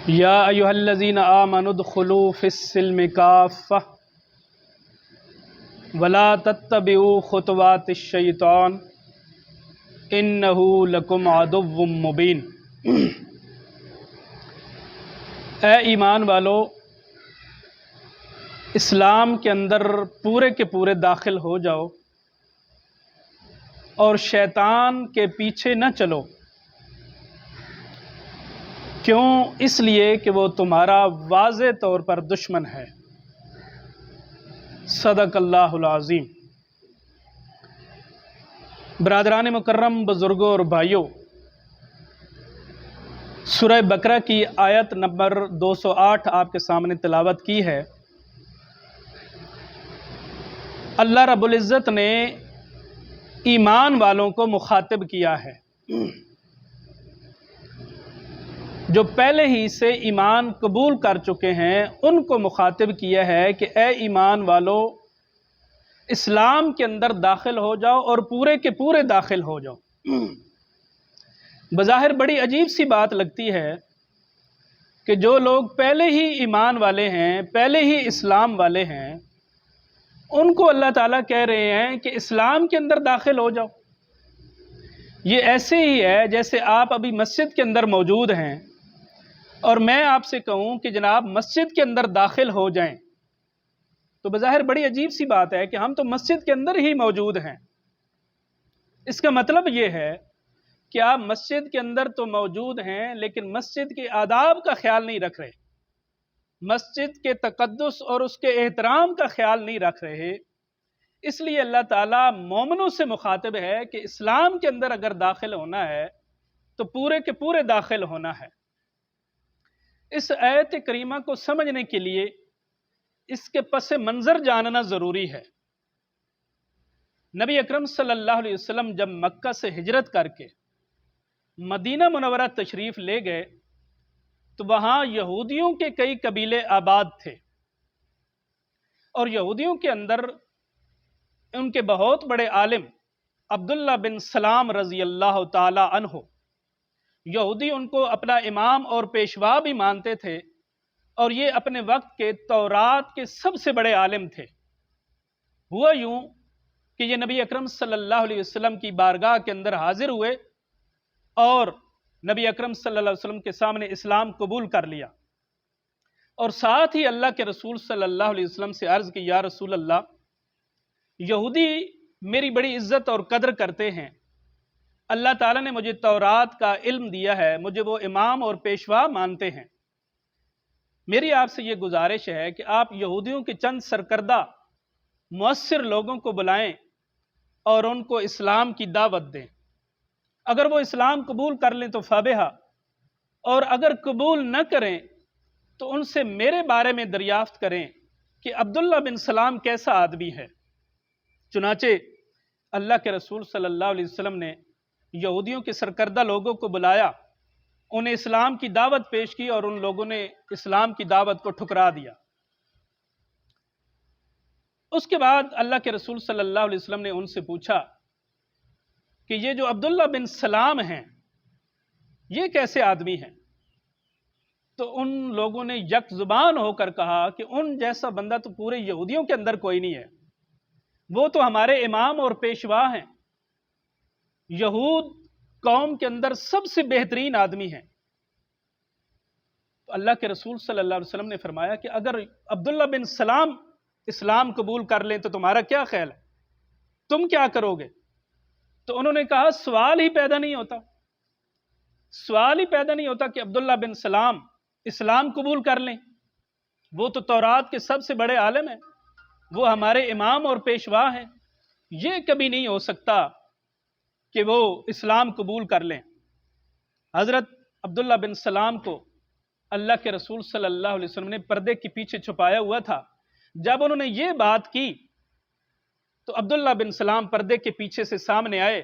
یا ایھا الذین آمنوا ادخلوا فی السلم کافۃ ولا تتبعوا خطوات الشیطان انہ لکم عدو مبین۔ اے ایمان والو، اسلام کے اندر پورے کے پورے داخل ہو جاؤ اور شیطان کے پیچھے نہ چلو۔ کیوں؟ اس لیے کہ وہ تمہارا واضح طور پر دشمن ہے۔ صدق اللہ العظیم۔ برادران مکرم، بزرگوں اور بھائیوں، سورہ بقرہ کی آیت نمبر 208 آپ کے سامنے تلاوت کی ہے۔ اللہ رب العزت نے ایمان والوں کو مخاطب کیا ہے، جو پہلے ہی سے ایمان قبول کر چکے ہیں ان کو مخاطب کیا ہے کہ اے ایمان والو، اسلام کے اندر داخل ہو جاؤ اور پورے کے پورے داخل ہو جاؤ۔ بظاہر بڑی عجیب سی بات لگتی ہے کہ جو لوگ پہلے ہی ایمان والے ہیں، پہلے ہی اسلام والے ہیں، ان کو اللہ تعالیٰ کہہ رہے ہیں کہ اسلام کے اندر داخل ہو جاؤ۔ یہ ایسے ہی ہے جیسے آپ ابھی مسجد کے اندر موجود ہیں اور میں آپ سے کہوں کہ جناب مسجد کے اندر داخل ہو جائیں، تو بظاہر بڑی عجیب سی بات ہے کہ ہم تو مسجد کے اندر ہی موجود ہیں۔ اس کا مطلب یہ ہے کہ آپ مسجد کے اندر تو موجود ہیں لیکن مسجد کے آداب کا خیال نہیں رکھ رہے، مسجد کے تقدس اور اس کے احترام کا خیال نہیں رکھ رہے۔ اس لیے اللہ تعالیٰ مومنوں سے مخاطب ہے کہ اسلام کے اندر اگر داخل ہونا ہے تو پورے کے پورے داخل ہونا ہے۔ اس آیت کریمہ کو سمجھنے کے لیے اس کے پس منظر جاننا ضروری ہے۔ نبی اکرم صلی اللہ علیہ وسلم جب مکہ سے ہجرت کر کے مدینہ منورہ تشریف لے گئے تو وہاں یہودیوں کے کئی قبیلے آباد تھے، اور یہودیوں کے اندر ان کے بہت بڑے عالم عبداللہ بن سلام رضی اللہ تعالی عنہ، یہودی ان کو اپنا امام اور پیشوا بھی مانتے تھے، اور یہ اپنے وقت کے تورات کے سب سے بڑے عالم تھے۔ ہوا یوں کہ یہ نبی اکرم صلی اللہ علیہ وسلم کی بارگاہ کے اندر حاضر ہوئے اور نبی اکرم صلی اللہ علیہ وسلم کے سامنے اسلام قبول کر لیا، اور ساتھ ہی اللہ کے رسول صلی اللہ علیہ وسلم سے عرض کی، یا رسول اللہ، یہودی میری بڑی عزت اور قدر کرتے ہیں، اللہ تعالیٰ نے مجھے تورات کا علم دیا ہے، مجھے وہ امام اور پیشوا مانتے ہیں، میری آپ سے یہ گزارش ہے کہ آپ یہودیوں کے چند سرکردہ مؤثر لوگوں کو بلائیں اور ان کو اسلام کی دعوت دیں۔ اگر وہ اسلام قبول کر لیں تو فابہا، اور اگر قبول نہ کریں تو ان سے میرے بارے میں دریافت کریں کہ عبداللہ بن سلام کیسا آدمی ہے۔ چنانچہ اللہ کے رسول صلی اللہ علیہ وسلم نے یہودیوں کے سرکردہ لوگوں کو بلایا، انہیں اسلام کی دعوت پیش کی، اور ان لوگوں نے اسلام کی دعوت کو ٹھکرا دیا۔ اس کے بعد اللہ کے رسول صلی اللہ علیہ وسلم نے ان سے پوچھا کہ یہ جو عبداللہ بن سلام ہیں یہ کیسے آدمی ہیں؟ تو ان لوگوں نے یک زبان ہو کر کہا کہ ان جیسا بندہ تو پورے یہودیوں کے اندر کوئی نہیں ہے، وہ تو ہمارے امام اور پیشوا ہیں، یہود قوم کے اندر سب سے بہترین آدمی ہیں۔ تو اللہ کے رسول صلی اللہ علیہ وسلم نے فرمایا کہ اگر عبداللہ بن سلام اسلام قبول کر لیں تو تمہارا کیا خیال ہے، تم کیا کرو گے؟ تو انہوں نے کہا سوال ہی پیدا نہیں ہوتا، سوال ہی پیدا نہیں ہوتا کہ عبداللہ بن سلام اسلام قبول کر لیں، وہ تو تورات کے سب سے بڑے عالم ہیں، وہ ہمارے امام اور پیشوا ہیں، یہ کبھی نہیں ہو سکتا کہ وہ اسلام قبول کر لیں۔ حضرت عبداللہ بن سلام کو اللہ کے رسول صلی اللہ علیہ وسلم نے پردے کے پیچھے چھپایا ہوا تھا۔ جب انہوں نے یہ بات کی تو عبداللہ بن سلام پردے کے پیچھے سے سامنے آئے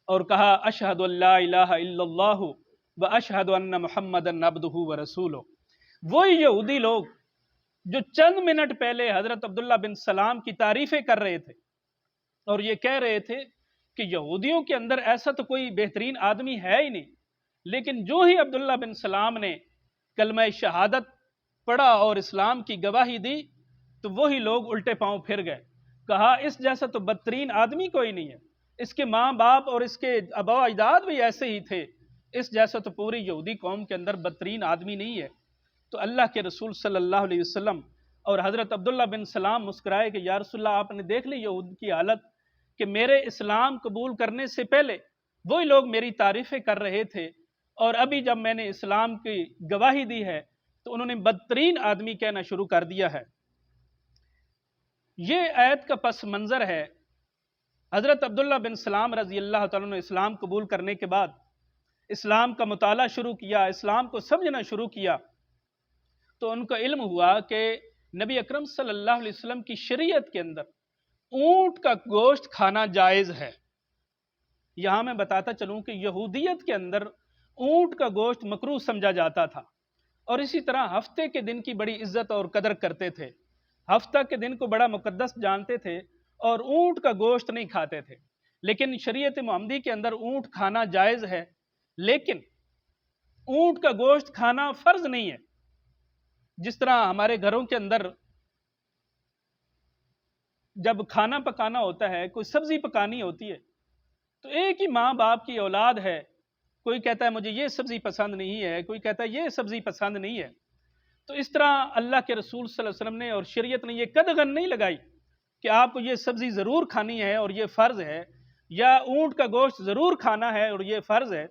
اور کہا، اشہد ان لا الہ الا اللہ و اشہد ان محمدًا عبدہ و رسولہ۔ وہی یہودی لوگ جو چند منٹ پہلے حضرت عبداللہ بن سلام کی تعریفیں کر رہے تھے اور یہ کہہ رہے تھے کہ یہودیوں کے اندر ایسا تو کوئی بہترین آدمی ہے ہی نہیں، لیکن جو ہی عبداللہ بن سلام نے کلمہ شہادت پڑھا اور اسلام کی گواہی دی تو وہی لوگ الٹے پاؤں پھر گئے. کہا اس جیسا تو بدترین آدمی کوئی نہیں ہے، اس کے ماں باپ اور اس کے آباء و اجداد بھی ایسے ہی تھے، اس جیسا تو پوری یہودی قوم کے اندر بدترین آدمی نہیں ہے. تو اللہ کے رسول صلی اللہ علیہ وسلم اور حضرت عبداللہ بن سلام مسکرائے کہ یا رسول اللہ، آپ نے دیکھ لی یہود کی حالت کہ میرے اسلام قبول کرنے سے پہلے وہی لوگ میری تعریفیں کر رہے تھے، اور ابھی جب میں نے اسلام کی گواہی دی ہے تو انہوں نے بدترین آدمی کہنا شروع کر دیا ہے. یہ آیت کا پس منظر ہے. حضرت عبداللہ بن سلام رضی اللہ تعالیٰ نے اسلام قبول کرنے کے بعد اسلام کا مطالعہ شروع کیا، اسلام کو سمجھنا شروع کیا، تو ان کو علم ہوا کہ نبی اکرم صلی اللہ علیہ وسلم کی شریعت کے اندر اونٹ کا گوشت کھانا جائز ہے. یہاں میں بتاتا چلوں کہ یہودیت کے اندر اونٹ کا گوشت مکروہ سمجھا جاتا تھا، اور اسی طرح ہفتے کے دن کی بڑی عزت اور قدر کرتے تھے، ہفتہ کے دن کو بڑا مقدس جانتے تھے اور اونٹ کا گوشت نہیں کھاتے تھے. لیکن شریعت محمدی کے اندر اونٹ کھانا جائز ہے، لیکن اونٹ کا گوشت کھانا فرض نہیں ہے. جس طرح ہمارے گھروں کے اندر جب کھانا پکانا ہوتا ہے، کوئی سبزی پکانی ہوتی ہے، تو ایک ہی ماں باپ کی اولاد ہے، کوئی کہتا ہے مجھے یہ سبزی پسند نہیں ہے، کوئی کہتا ہے یہ سبزی پسند نہیں ہے. تو اس طرح اللہ کے رسول صلی اللہ علیہ وسلم نے اور شریعت نے یہ قدغن نہیں لگائی کہ آپ کو یہ سبزی ضرور کھانی ہے اور یہ فرض ہے، یا اونٹ کا گوشت ضرور کھانا ہے اور یہ فرض ہے.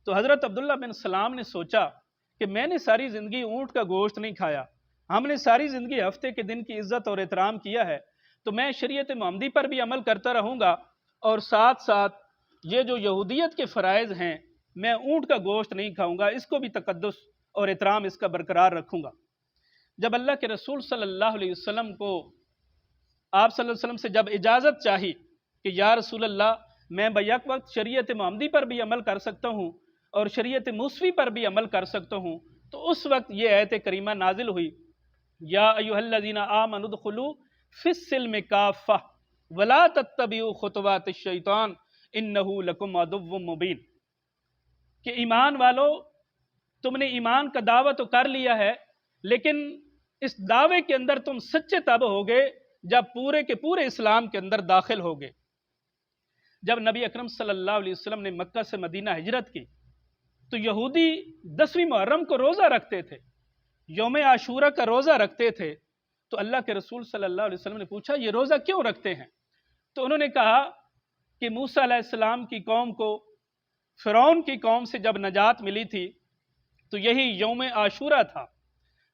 تو حضرت عبداللہ بن سلام نے سوچا کہ میں نے ساری زندگی اونٹ کا گوشت نہیں کھایا، ہم نے ساری زندگی ہفتے کے دن کی عزت اور احترام کیا ہے، تو میں شریعت محمدی پر بھی عمل کرتا رہوں گا، اور ساتھ ساتھ یہ جو یہودیت کے فرائض ہیں میں اونٹ کا گوشت نہیں کھاؤں گا، اس کو بھی تقدس اور احترام اس کا برقرار رکھوں گا. جب اللہ کے رسول صلی اللہ علیہ وسلم کو آپ صلی اللہ علیہ وسلم سے جب اجازت چاہی کہ یا رسول اللہ میں بیک وقت شریعت محمدی پر بھی عمل کر سکتا ہوں اور شریعت موسوی پر بھی عمل کر سکتا ہوں، تو اس وقت یہ آیت کریمہ نازل ہوئی، یا ایھا الذین آمنوا ادخلوا فی السلم کافہ ولا تتبعوا خطوات الشیطان انہ لکم عدو مبین. کہ ایمان والو، تم نے ایمان کا دعویٰ تو کر لیا ہے، لیکن اس دعوے کے اندر تم سچے تب ہوگے جب پورے کے پورے اسلام کے اندر داخل ہوگے. جب نبی اکرم صلی اللہ علیہ وسلم نے مکہ سے مدینہ ہجرت کی تو یہودی 10ویں محرم کو روزہ رکھتے تھے، یوم عاشورہ کا روزہ رکھتے تھے. تو اللہ کے رسول صلی اللہ علیہ وسلم نے پوچھا یہ روزہ کیوں رکھتے ہیں؟ تو انہوں نے کہا کہ موسیٰ علیہ السلام کی قوم کو فرعون کی قوم سے جب نجات ملی تھی تو یہی یوم عاشورہ تھا،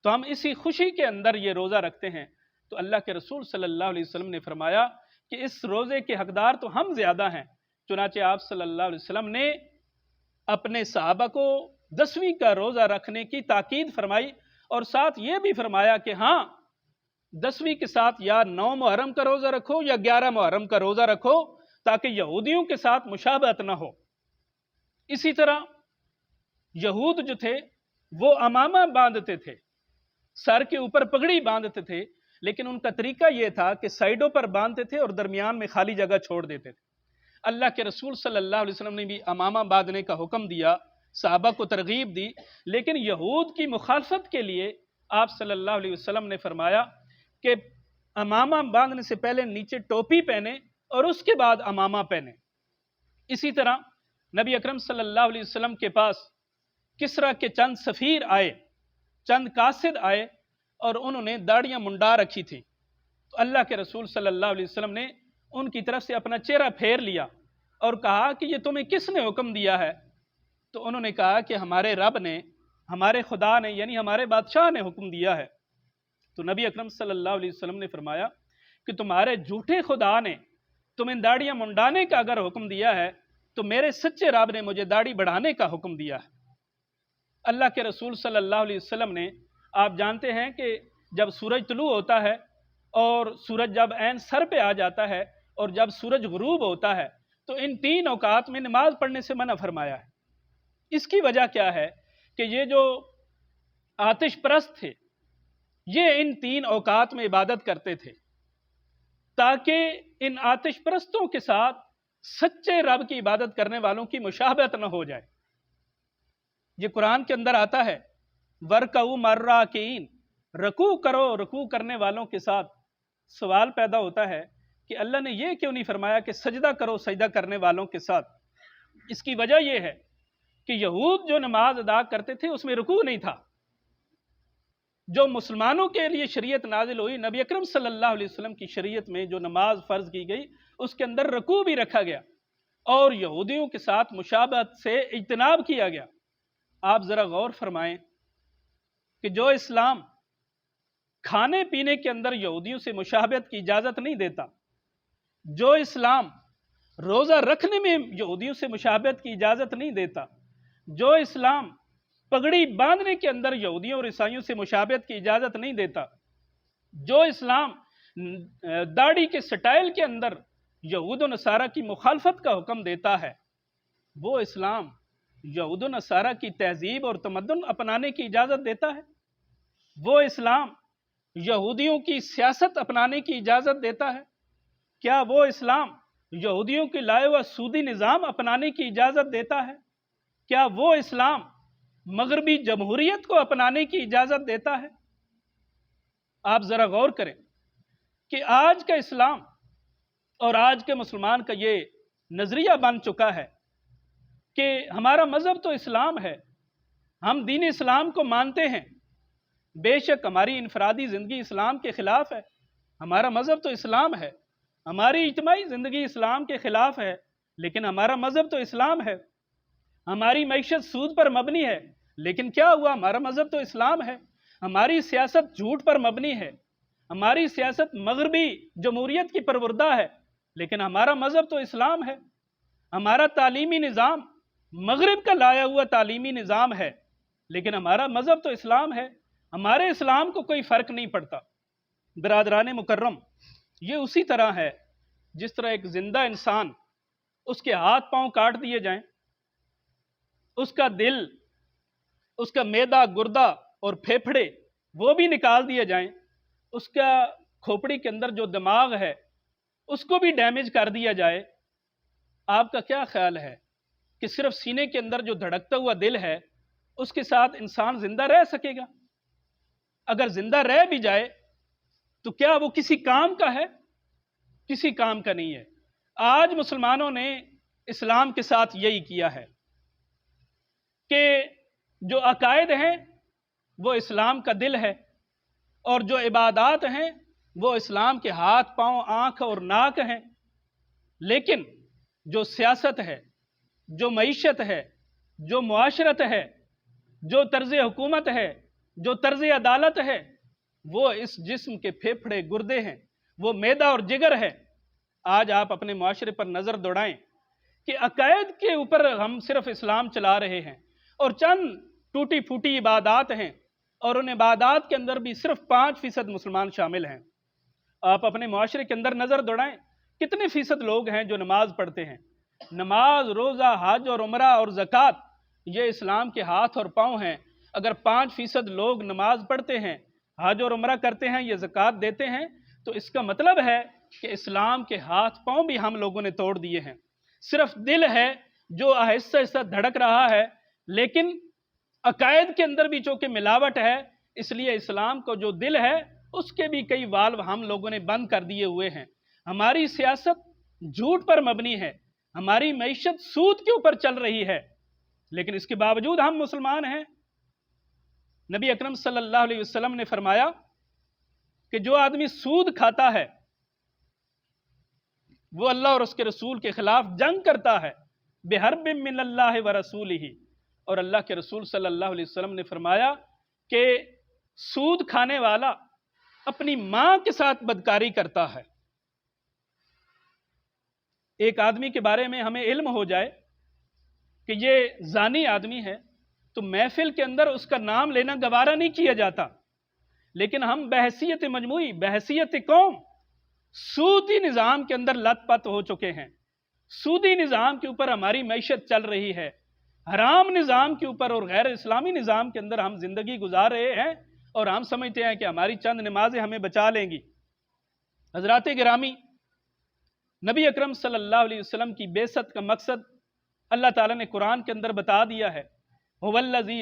تو ہم اسی خوشی کے اندر یہ روزہ رکھتے ہیں. تو اللہ کے رسول صلی اللہ علیہ وسلم نے فرمایا کہ اس روزے کے حقدار تو ہم زیادہ ہیں. چنانچہ آپ صلی اللہ علیہ وسلم نے اپنے صحابہ کو 10ویں کا روزہ رکھنے کی تاکید فرمائی، اور ساتھ یہ بھی فرمایا کہ ہاں 10ویں کے ساتھ یا 9 محرم کا روزہ رکھو یا 11 محرم کا روزہ رکھو، تاکہ یہودیوں کے ساتھ مشابہت نہ ہو. اسی طرح یہود جو تھے وہ امامہ باندھتے تھے، سر کے اوپر پگڑی باندھتے تھے، لیکن ان کا طریقہ یہ تھا کہ سائیڈوں پر باندھتے تھے اور درمیان میں خالی جگہ چھوڑ دیتے تھے. اللہ کے رسول صلی اللہ علیہ وسلم نے بھی امامہ باندھنے کا حکم دیا، صحابہ کو ترغیب دی، لیکن یہود کی مخالفت کے لیے آپ صلی اللہ علیہ وسلم نے فرمایا کہ امامہ باندھنے سے پہلے نیچے ٹوپی پہنے اور اس کے بعد امامہ پہنے. اسی طرح نبی اکرم صلی اللہ علیہ وسلم کے پاس کسریٰ کے چند سفیر آئے، چند قاصد آئے، اور انہوں نے داڑیاں منڈا رکھی تھی. تو اللہ کے رسول صلی اللہ علیہ وسلم نے ان کی طرف سے اپنا چہرہ پھیر لیا اور کہا کہ یہ تمہیں کس نے حکم دیا ہے؟ تو انہوں نے کہا کہ ہمارے رب نے، ہمارے خدا نے، یعنی ہمارے بادشاہ نے حکم دیا ہے. تو نبی اکرم صلی اللہ علیہ وسلم نے فرمایا کہ تمہارے جھوٹے خدا نے تمہیں داڑیاں منڈانے کا اگر حکم دیا ہے تو میرے سچے رب نے مجھے داڑھی بڑھانے کا حکم دیا ہے. اللہ کے رسول صلی اللہ علیہ وسلم نے، آپ جانتے ہیں کہ جب سورج طلوع ہوتا ہے اور سورج جب عین سر پہ آ جاتا ہے اور جب سورج غروب ہوتا ہے تو ان 3 اوقات میں نماز پڑھنے سے منع فرمایا ہے. اس کی وجہ کیا ہے کہ یہ جو آتش پرست تھے یہ ان 3 اوقات میں عبادت کرتے تھے تاکہ ان آتش پرستوں کے ساتھ سچے رب کی عبادت کرنے والوں کی مشابہت نہ ہو جائے. یہ قرآن کے اندر آتا ہے ورکعوا مَعَ رکوع کرو رکوع کرنے والوں کے ساتھ۔ سوال پیدا ہوتا ہے کہ اللہ نے یہ کیوں نہیں فرمایا کہ سجدہ کرو سجدہ کرنے والوں کے ساتھ؟ اس کی وجہ یہ ہے کہ یہود جو نماز ادا کرتے تھے اس میں رکوع نہیں تھا۔ جو مسلمانوں کے لیے شریعت نازل ہوئی، نبی اکرم صلی اللہ علیہ وسلم کی شریعت میں جو نماز فرض کی گئی اس کے اندر رکوع بھی رکھا گیا اور یہودیوں کے ساتھ مشابہت سے اجتناب کیا گیا۔ آپ ذرا غور فرمائیں کہ جو اسلام کھانے پینے کے اندر یہودیوں سے مشابہت کی اجازت نہیں دیتا، جو اسلام روزہ رکھنے میں یہودیوں سے مشابہت کی اجازت نہیں دیتا، جو اسلام پگڑی باندھنے کے اندر یہودیوں اور عیسائیوں سے مشابہت کی اجازت نہیں دیتا، جو اسلام داڑھی کے سٹائل کے اندر یہود و نصارہ کی مخالفت کا حکم دیتا ہے، وہ اسلام یہود و نصارہ کی تہذیب اور تمدن اپنانے کی اجازت دیتا ہے؟ وہ اسلام یہودیوں کی سیاست اپنانے کی اجازت دیتا ہے؟ کیا وہ اسلام یہودیوں کے لائے ہوا سودی نظام اپنانے کی اجازت دیتا ہے؟ کیا وہ اسلام مغربی جمہوریت کو اپنانے کی اجازت دیتا ہے؟ آپ ذرا غور کریں کہ آج کا اسلام اور آج کے مسلمان کا یہ نظریہ بن چکا ہے کہ ہمارا مذہب تو اسلام ہے، ہم دین اسلام کو مانتے ہیں، بے شک ہماری انفرادی زندگی اسلام کے خلاف ہے، ہمارا مذہب تو اسلام ہے، ہماری اجتماعی زندگی اسلام کے خلاف ہے، لیکن ہمارا مذہب تو اسلام ہے، ہماری معیشت سود پر مبنی ہے، لیکن کیا ہوا؟ ہمارا مذہب تو اسلام ہے، ہماری سیاست جھوٹ پر مبنی ہے، ہماری سیاست مغربی جمہوریت کی پروردہ ہے، لیکن ہمارا مذہب تو اسلام ہے، ہمارا تعلیمی نظام مغرب کا لایا ہوا تعلیمی نظام ہے، لیکن ہمارا مذہب تو اسلام ہے، ہمارے اسلام کو کوئی فرق نہیں پڑتا۔ برادران مکرم، یہ اسی طرح ہے جس طرح ایک زندہ انسان، اس کے ہاتھ پاؤں کاٹ دیے جائیں، اس کا دل، اس کا معدہ، گردہ اور پھیپھڑے وہ بھی نکال دیے جائیں، اس کا کھوپڑی کے اندر جو دماغ ہے اس کو بھی ڈیمیج کر دیا جائے، آپ کا کیا خیال ہے کہ صرف سینے کے اندر جو دھڑکتا ہوا دل ہے اس کے ساتھ انسان زندہ رہ سکے گا؟ اگر زندہ رہ بھی جائے تو کیا وہ کسی کام کا ہے؟ کسی کام کا نہیں ہے۔ آج مسلمانوں نے اسلام کے ساتھ یہی کیا ہے کہ جو عقائد ہیں وہ اسلام کا دل ہے، اور جو عبادات ہیں وہ اسلام کے ہاتھ، پاؤں، آنکھ اور ناک ہیں، لیکن جو سیاست ہے، جو معیشت ہے، جو معاشرت ہے، جو طرز حکومت ہے، جو طرز عدالت ہے، وہ اس جسم کے پھیپھڑے، گردے ہیں، وہ معدہ اور جگر ہے۔ آج آپ اپنے معاشرے پر نظر دوڑائیں کہ عقائد کے اوپر ہم صرف اسلام چلا رہے ہیں اور چند ٹوٹی پھوٹی عبادات ہیں، اور ان عبادات کے اندر بھی صرف 5% مسلمان شامل ہیں۔ آپ اپنے معاشرے کے اندر نظر دوڑائیں، کتنے فیصد لوگ ہیں جو نماز پڑھتے ہیں؟ نماز، روزہ، حج اور عمرہ اور زکوٰۃ یہ اسلام کے ہاتھ اور پاؤں ہیں۔ اگر 5% لوگ نماز پڑھتے ہیں، حج اور عمرہ کرتے ہیں، یہ زکوٰۃ دیتے ہیں، تو اس کا مطلب ہے کہ اسلام کے ہاتھ پاؤں بھی ہم لوگوں نے توڑ دیے ہیں۔ صرف دل ہے جو آہستہ آہستہ دھڑک رہا ہے، لیکن عقائد کے اندر بھی چونکہ ملاوٹ ہے، اس لیے اسلام کو جو دل ہے اس کے بھی کئی والو ہم لوگوں نے بند کر دیے ہوئے ہیں۔ ہماری سیاست جھوٹ پر مبنی ہے، ہماری معیشت سود کے اوپر چل رہی ہے، لیکن اس کے باوجود ہم مسلمان ہیں۔ نبی اکرم صلی اللہ علیہ وسلم نے فرمایا کہ جو آدمی سود کھاتا ہے وہ اللہ اور اس کے رسول کے خلاف جنگ کرتا ہے، بحرب من اللہ ورسولہ، اور اللہ کے رسول صلی اللہ علیہ وسلم نے فرمایا کہ سود کھانے والا اپنی ماں کے ساتھ بدکاری کرتا ہے۔ ایک آدمی کے بارے میں ہمیں علم ہو جائے کہ یہ زانی آدمی ہے تو محفل کے اندر اس کا نام لینا گوارا نہیں کیا جاتا، لیکن ہم بحیثیت مجموعی، بحیثیت قوم سودی نظام کے اندر لت پت ہو چکے ہیں۔ سودی نظام کے اوپر ہماری معیشت چل رہی ہے، حرام نظام کے اوپر اور غیر اسلامی نظام کے اندر ہم زندگی گزار رہے ہیں، اور ہم سمجھتے ہیں کہ ہماری چند نمازیں ہمیں بچا لیں گی۔ حضرات گرامی، نبی اکرم صلی اللہ علیہ وسلم کی بعثت کا مقصد اللہ تعالیٰ نے قرآن کے اندر بتا دیا ہے۔ هُوَ الَّذِي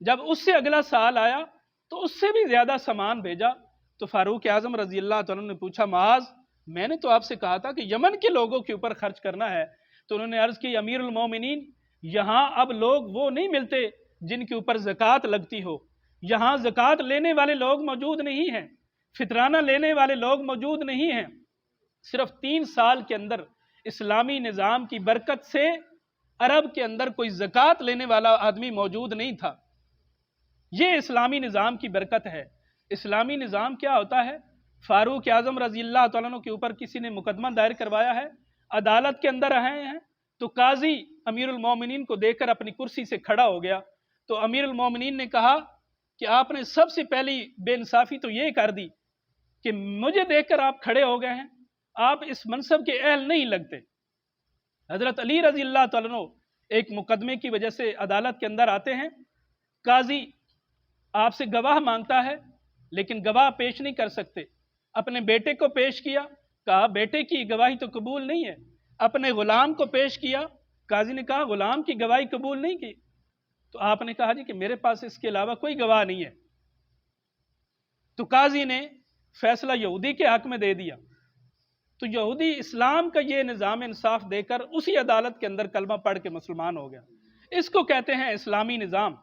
جب اس سے اگلا سال آیا تو اس سے بھی زیادہ سامان بھیجا۔ تو فاروق اعظم رضی اللہ تعالیٰ نے پوچھا معاذ میں نے تو آپ سے کہا تھا کہ یمن کے لوگوں کے اوپر خرچ کرنا ہے۔ تو انہوں نے عرض کی امیر المومنین یہاں اب لوگ وہ نہیں ملتے جن کے اوپر زکوٰۃ لگتی ہو، یہاں زکوٰۃ لینے والے لوگ موجود نہیں ہیں، فطرانہ لینے والے لوگ موجود نہیں ہیں۔ صرف 3 سال کے اندر اسلامی نظام کی برکت سے عرب کے اندر کوئی زکوٰۃ لینے والا آدمی موجود نہیں تھا۔ یہ اسلامی نظام کی برکت ہے۔ اسلامی نظام کیا ہوتا ہے؟ فاروق اعظم رضی اللہ تعالیٰ عنہ کے اوپر کسی نے مقدمہ دائر کروایا ہے، عدالت کے اندر آئے ہیں، تو قاضی امیر المومنین کو دیکھ کر اپنی کرسی سے کھڑا ہو گیا۔ تو امیر المومنین نے کہا کہ آپ نے سب سے پہلی بے انصافی تو یہ کر دی کہ مجھے دیکھ کر آپ کھڑے ہو گئے ہیں، آپ اس منصب کے اہل نہیں لگتے۔ حضرت علی رضی اللہ تعالیٰ عنہ ایک مقدمے کی وجہ سے عدالت کے اندر آتے ہیں، قاضی آپ سے گواہ مانگتا ہے لیکن گواہ پیش نہیں کر سکتے۔ اپنے بیٹے کو پیش کیا، کہا بیٹے کی گواہی تو قبول نہیں ہے۔ اپنے غلام کو پیش کیا، قاضی نے کہا غلام کی گواہی قبول نہیں کی۔ تو آپ نے کہا جی کہ میرے پاس اس کے علاوہ کوئی گواہ نہیں ہے۔ تو قاضی نے فیصلہ یہودی کے حق میں دے دیا۔ تو یہودی اسلام کا یہ نظام انصاف دے کر اسی عدالت کے اندر کلمہ پڑھ کے مسلمان ہو گیا۔ اس کو کہتے ہیں اسلامی نظام۔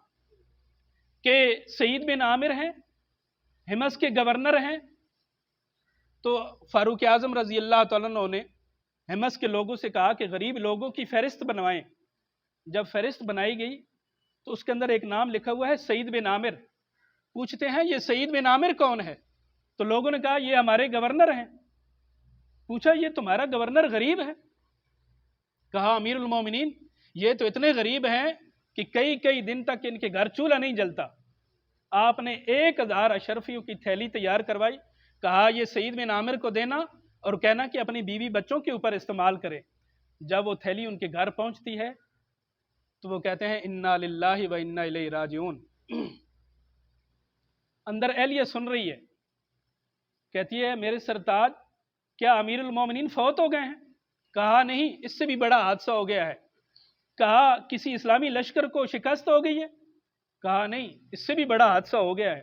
کہ سعید بن عامر ہیں، حمص کے گورنر ہیں، تو فاروق اعظم رضی اللہ تعالیٰ عنہ نے حمص کے لوگوں سے کہا کہ غریب لوگوں کی فہرست بنوائیں۔ جب فہرست بنائی گئی تو اس کے اندر ایک نام لکھا ہوا ہے سعید بن عامر۔ پوچھتے ہیں یہ سعید بن عامر کون ہے؟ تو لوگوں نے کہا یہ ہمارے گورنر ہیں۔ پوچھا یہ تمہارا گورنر غریب ہے؟ کہا امیر المومنین یہ تو اتنے غریب ہیں کہ کئی دن تک ان کے گھر چولہا نہیں جلتا۔ آپ نے 1000 اشرفیوں کی تھیلی تیار کروائی، کہا یہ سعید بن عامر کو دینا اور کہنا کہ اپنی بیوی بچوں کے اوپر استعمال کرے۔ جب وہ تھیلی ان کے گھر پہنچتی ہے تو وہ کہتے ہیں انا للہ و انا الیہ راجعون۔ اندر اہلیہ سن رہی ہے، کہتی ہے میرے سرتاج کیا امیر المومنین فوت ہو گئے ہیں؟ کہا نہیں، اس سے بھی بڑا حادثہ ہو گیا ہے۔ کہا کسی اسلامی لشکر کو شکست ہو گئی ہے؟ کہا نہیں، اس سے بھی بڑا حادثہ ہو گیا ہے۔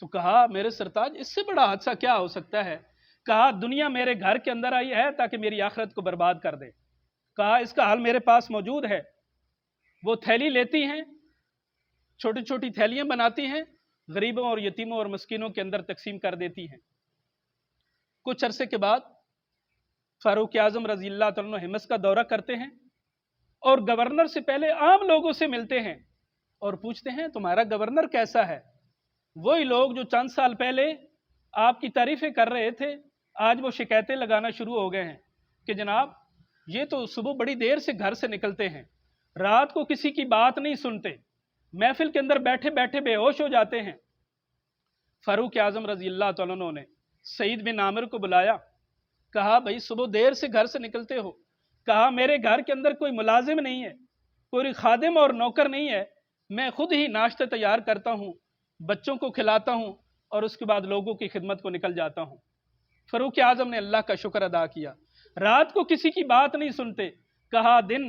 تو کہا میرے سرتاج اس سے بڑا حادثہ کیا ہو سکتا ہے؟ کہا دنیا میرے گھر کے اندر آئی ہے تاکہ میری آخرت کو برباد کر دے۔ کہا اس کا حل میرے پاس موجود ہے۔ وہ تھیلی لیتی ہیں، چھوٹی چھوٹی تھیلیاں بناتی ہیں، غریبوں اور یتیموں اور مسکینوں کے اندر تقسیم کر دیتی ہیں۔ کچھ عرصے کے بعد فاروق اعظم رضی اللہ تعالیٰ عنہ حمص کا دورہ کرتے ہیں اور گورنر سے پہلے عام لوگوں سے ملتے ہیں اور پوچھتے ہیں تمہارا گورنر کیسا ہے؟ وہی لوگ جو چند سال پہلے آپ کی تعریفیں کر رہے تھے آج وہ شکایتیں لگانا شروع ہو گئے ہیں کہ جناب یہ تو صبح بڑی دیر سے گھر سے نکلتے ہیں، رات کو کسی کی بات نہیں سنتے، محفل کے اندر بیٹھے بیٹھے بے ہوش ہو جاتے ہیں۔ فاروق اعظم رضی اللہ تعالیٰ عنہ نے سعید بن عامر کو بلایا، کہا بھائی صبح دیر سے گھر سے نکلتے ہو، کہا میرے گھر کے اندر کوئی ملازم نہیں ہے، کوئی خادم اور نوکر نہیں ہے، میں خود ہی ناشتہ تیار کرتا ہوں، بچوں کو کھلاتا ہوں اور اس کے بعد لوگوں کی خدمت کو نکل جاتا ہوں۔ فاروق اعظم نے اللہ کا شکر ادا کیا، رات کو کسی کی بات نہیں سنتے، کہا دن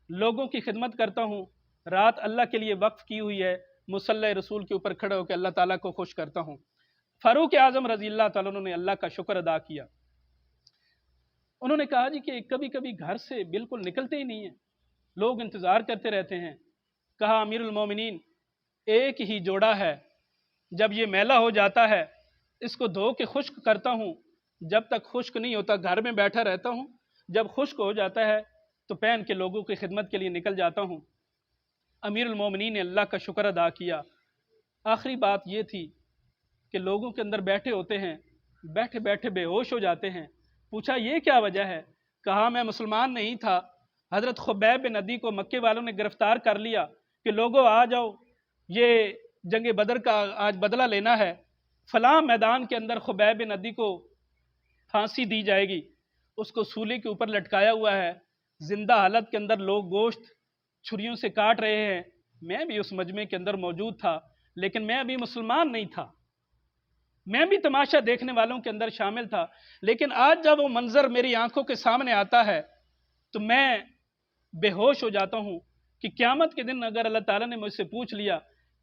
لوگوں کی خدمت کرتا ہوں، رات اللہ کے لیے وقف کی ہوئی ہے، مصلی رسول کے اوپر کھڑے ہو کے اللہ تعالیٰ کو خوش کرتا ہوں۔ فاروق اعظم رضی اللہ تعالیٰ عنہ نے اللہ کا شکر ادا کیا۔ انہوں نے کہا جی کہ کبھی کبھی گھر سے بالکل نکلتے ہی نہیں ہیں، لوگ انتظار کرتے رہتے ہیں۔ کہا امیر المومنین ایک ہی جوڑا ہے، جب یہ میلا ہو جاتا ہے اس کو دھو کے خشک کرتا ہوں، جب تک خشک نہیں ہوتا گھر میں بیٹھا رہتا ہوں، جب خشک ہو جاتا ہے تو پہن کے لوگوں کی خدمت کے لیے نکل جاتا ہوں۔ امیر المومنین نے اللہ کا شکر ادا کیا۔ آخری بات یہ تھی کہ لوگوں کے اندر بیٹھے ہوتے ہیں، بیٹھے بیٹھے بے ہوش ہو جاتے ہیں۔ پوچھا یہ کیا وجہ ہے؟ کہا میں مسلمان نہیں تھا، حضرت خبیب بن عدی کو مکے والوں نے گرفتار کر لیا کہ لوگوں آ جاؤ، یہ جنگ بدر کا آج بدلہ لینا ہے، فلاں میدان کے اندر خبیب بن عدی کو پھانسی دی جائے گی، اس کو سولی کے اوپر لٹکایا ہوا ہے، زندہ حالت کے اندر لوگ گوشت چھریوں سے کاٹ رہے ہیں۔ میں بھی اس مجمع کے اندر موجود تھا لیکن میں ابھی مسلمان نہیں تھا، میں بھی تماشا دیکھنے والوں کے اندر شامل تھا، لیکن آج جب وہ منظر میری آنکھوں کے سامنے آتا ہے تو میں بے ہوش ہو جاتا ہوں کہ قیامت کے دن اگر اللہ تعالیٰ نے مجھ سے پوچھ لیا